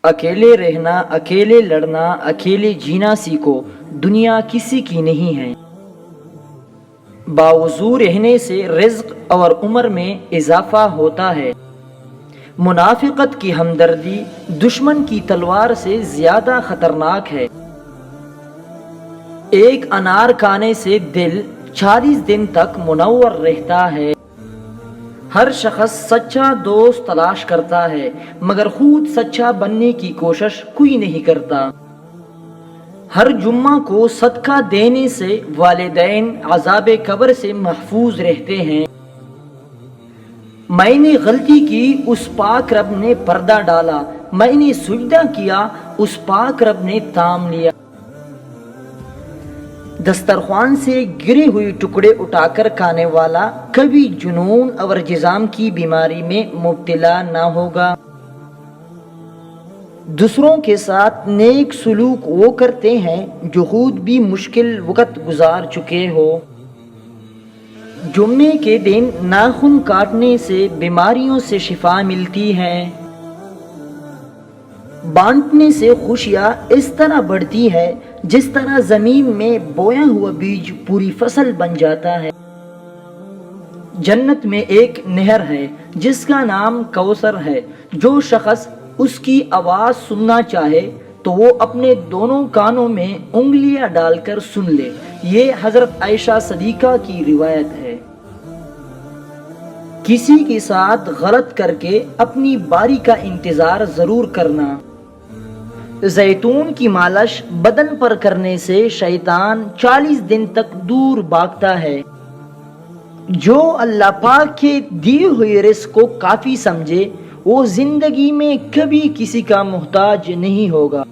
اکیلے رہنا، اکیلے لڑنا، اکیلے جینا سیکھو، دنیا کسی کی نہیں ہے۔ باوضو رہنے سے رزق اور عمر میں اضافہ ہوتا ہے۔ منافقت کی ہمدردی دشمن کی تلوار سے زیادہ خطرناک ہے۔ ایک انار کھانے سے دل 40 دن تک منور رہتا ہے۔ ہر شخص سچا دوست تلاش کرتا ہے مگر خود سچا بننے کی کوشش کوئی نہیں کرتا۔ ہر جمعہ کو صدقہ دینے سے والدین عذاب قبر سے محفوظ رہتے ہیں۔ میں نے غلطی کی، اس پاک رب نے پردہ ڈالا، میں نے سجدہ کیا، اس پاک رب نے تام لیا۔ دسترخوان سے گرے ہوئے ٹکڑے اٹھا کر کھانے والا کبھی جنون اور جذام کی بیماری میں مبتلا نہ ہوگا۔ دوسروں کے ساتھ نیک سلوک وہ کرتے ہیں جو خود بھی مشکل وقت گزار چکے ہو۔ جمعے کے دن ناخن کاٹنے سے بیماریوں سے شفا ملتی ہے۔ بانٹنے سے خوشیاں اس طرح بڑھتی ہے جس طرح زمین میں بویا ہوا بیج پوری فصل بن جاتا ہے۔ جنت میں ایک نہر ہے جس کا نام کوثر ہے۔ جو شخص اس کی آواز سننا چاہے تو وہ اپنے دونوں کانوں میں انگلیاں ڈال کر سن لے۔ یہ حضرت عائشہ صدیقہ کی روایت ہے۔ کسی کے ساتھ غلط کر کے اپنی باری کا انتظار ضرور کرنا۔ زیتون کی مالش بدن پر کرنے سے شیطان 40 دن تک دور بھاگتا ہے۔ جو اللہ پاک کے دیے ہوئے رزق کو کافی سمجھے وہ زندگی میں کبھی کسی کا محتاج نہیں ہوگا۔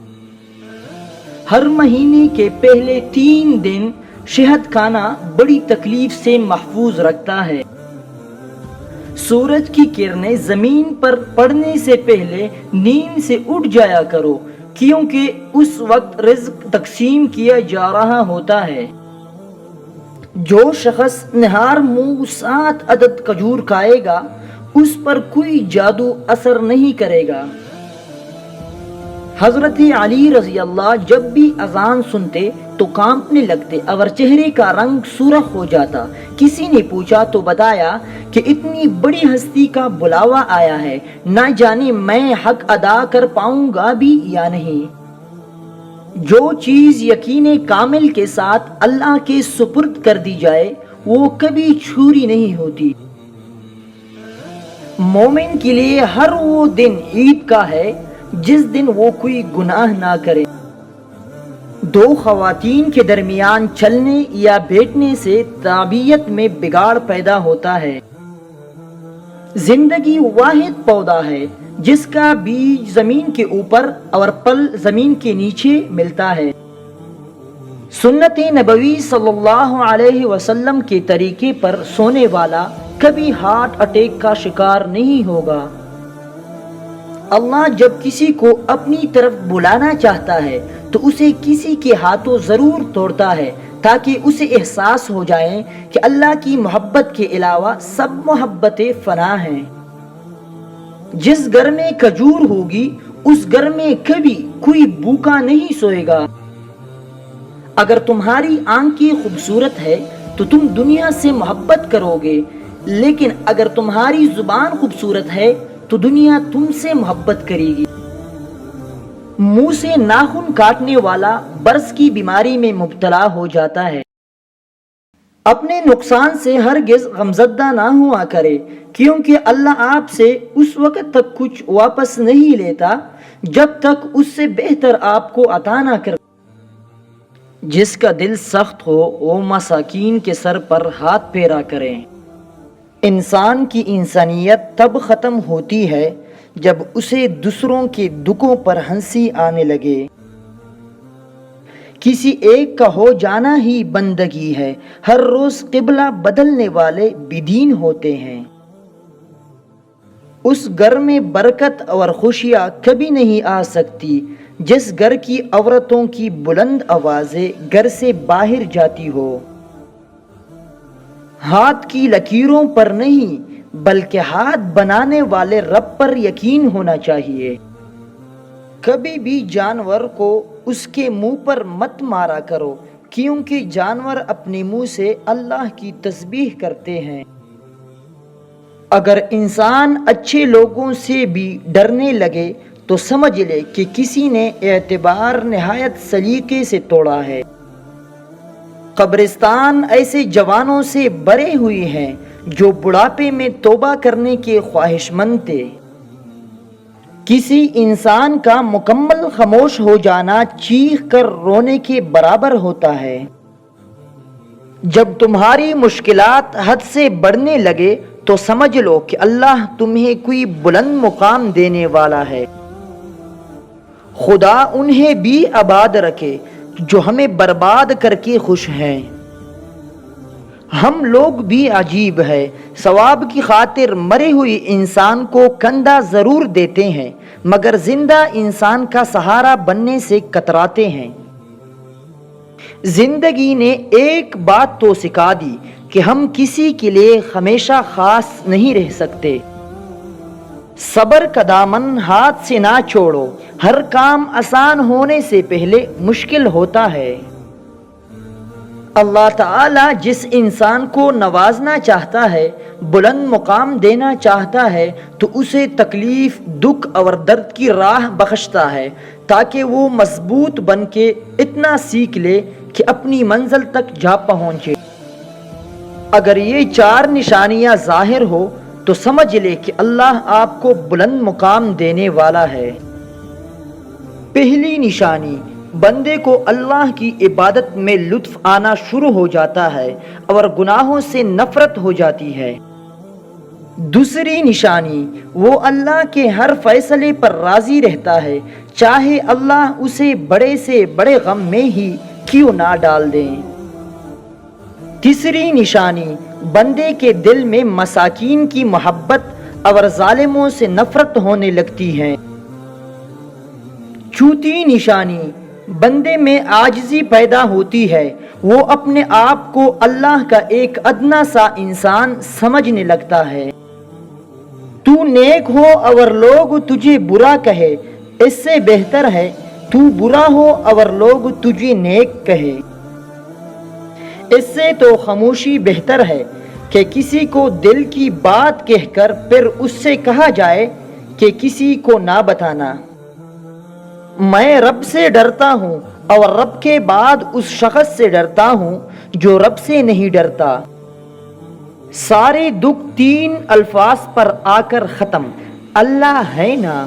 ہر مہینے کے پہلے 3 دن شہد کھانا بڑی تکلیف سے محفوظ رکھتا ہے۔ سورج کی کرنیں زمین پر پڑنے سے پہلے نیند سے اٹھ جایا کرو کیونکہ اس وقت رزق تقسیم کیا جا رہا ہوتا ہے۔ جو شخص نہار منہ 7 عدد کھجور کھائے گا اس پر کوئی جادو اثر نہیں کرے گا۔ حضرت علی رضی اللہ جب بھی اذان سنتے تو کانپنے لگتے اور چہرے کا رنگ سرخ ہو جاتا۔ کسی نے پوچھا تو بتایا کہ اتنی بڑی ہستی کا بلاوا آیا ہے، نہ جانے میں حق ادا کر پاؤں گا بھی یا نہیں۔ جو چیز یقین کامل کے ساتھ اللہ کے سپرد کر دی جائے وہ کبھی چھوری نہیں ہوتی۔ مومن کے لیے ہر وہ دن عید کا ہے جس دن وہ کوئی گناہ نہ کرے۔ 2 خواتین کے درمیان چلنے یا بیٹھنے سے طبیعت میں بگاڑ پیدا ہوتا ہے۔ زندگی واحد پودا ہے جس کا بیج زمین کے اوپر اور پل زمین کے نیچے ملتا ہے۔ سنت نبوی صلی اللہ علیہ وسلم کے طریقے پر سونے والا کبھی ہارٹ اٹیک کا شکار نہیں ہوگا۔ اللہ جب کسی کو اپنی طرف بلانا چاہتا ہے تو اسے کسی کے ہاتھوں ضرور توڑتا ہے تاکہ اسے احساس ہو جائے کہ اللہ کی محبت کے علاوہ سب محبتیں فنا ہیں۔ جس گھر میں کھجور ہوگی اس گھر میں کبھی کوئی بھوکا نہیں سوئے گا۔ اگر تمہاری آنکھیں خوبصورت ہے تو تم دنیا سے محبت کرو گے، لیکن اگر تمہاری زبان خوبصورت ہے تو دنیا تم سے محبت کرے گی۔ منہ سے ناخن کاٹنے والا برس کی بیماری میں مبتلا ہو جاتا ہے۔ اپنے نقصان سے ہرگز غمزدہ نہ ہوا کرے کیونکہ اللہ آپ سے اس وقت تک کچھ واپس نہیں لیتا جب تک اس سے بہتر آپ کو عطا نہ کر۔ جس کا دل سخت ہو وہ مساکین کے سر پر ہاتھ پھیرا کرے۔ انسان کی انسانیت تب ختم ہوتی ہے جب اسے دوسروں کے دکھوں پر ہنسی آنے لگے۔ کسی ایک کا ہو جانا ہی بندگی ہے، ہر روز قبلہ بدلنے والے بدین ہوتے ہیں۔ اس گھر میں برکت اور خوشیاں کبھی نہیں آ سکتی جس گھر کی عورتوں کی بلند آوازیں گھر سے باہر جاتی ہو۔ ہاتھ کی لکیروں پر نہیں بلکہ ہاتھ بنانے والے رب پر یقین ہونا چاہیے۔ کبھی بھی جانور کو اس کے منہ پر مت مارا کرو، کیونکہ جانور اپنے منہ سے اللہ کی تسبیح کرتے ہیں۔ اگر انسان اچھے لوگوں سے بھی ڈرنے لگے تو سمجھ لے کہ کسی نے اعتبار نہایت سلیقے سے توڑا ہے۔ قبرستان ایسے جوانوں سے بھرے ہوئے ہیں جو بڑھاپے میں توبہ کرنے کے خواہش مند تھے۔ کسی انسان کا مکمل خاموش ہو جانا چیخ کر رونے کے برابر ہوتا ہے۔ جب تمہاری مشکلات حد سے بڑھنے لگے تو سمجھ لو کہ اللہ تمہیں کوئی بلند مقام دینے والا ہے۔ خدا انہیں بھی آباد رکھے جو ہمیں برباد کر کے خوش ہیں۔ ہم لوگ بھی عجیب ہے، ثواب کی خاطر مرے ہوئے انسان کو کندھا ضرور دیتے ہیں مگر زندہ انسان کا سہارا بننے سے کتراتے ہیں۔ زندگی نے ایک بات تو سکھا دی کہ ہم کسی کے لیے ہمیشہ خاص نہیں رہ سکتے۔ صبر کا دامن ہاتھ سے نہ چھوڑو، ہر کام آسان ہونے سے پہلے مشکل ہوتا ہے۔ اللہ تعالیٰ جس انسان کو نوازنا چاہتا ہے، بلند مقام دینا چاہتا ہے تو اسے تکلیف، دکھ اور درد کی راہ بخشتا ہے تاکہ وہ مضبوط بن کے اتنا سیکھ لے کہ اپنی منزل تک جا پہنچے۔ اگر یہ 4 نشانیاں ظاہر ہو تو سمجھ لے کہ اللہ آپ کو بلند مقام دینے والا ہے۔ پہلی نشانی، بندے کو اللہ کی عبادت میں لطف آنا شروع ہو جاتا ہے اور گناہوں سے نفرت ہو جاتی ہے۔ دوسری نشانی، وہ اللہ کے ہر فیصلے پر راضی رہتا ہے، چاہے اللہ اسے بڑے سے بڑے غم میں ہی کیوں نہ ڈال دیں۔ تیسری نشانی، بندے کے دل میں مساکین کی محبت اور ظالموں سے نفرت ہونے لگتی ہے۔ چوتھی نشانی، بندے میں عاجزی پیدا ہوتی ہے، وہ اپنے آپ کو اللہ کا ایک ادنا سا انسان سمجھنے لگتا ہے۔ تو نیک ہو اور لوگ تجھے برا کہے، اس سے بہتر ہے تو برا ہو اور لوگ تجھے نیک کہے۔ اس سے تو خاموشی بہتر ہے کہ کسی کو دل کی بات کہہ کر پھر اس سے کہا جائے کہ کسی کو نہ بتانا۔ میں رب سے ڈرتا ہوں اور رب کے بعد اس شخص سے ڈرتا ہوں جو رب سے نہیں ڈرتا۔ سارے دکھ 3 الفاظ پر آ کر ختم، اللہ ہے نا۔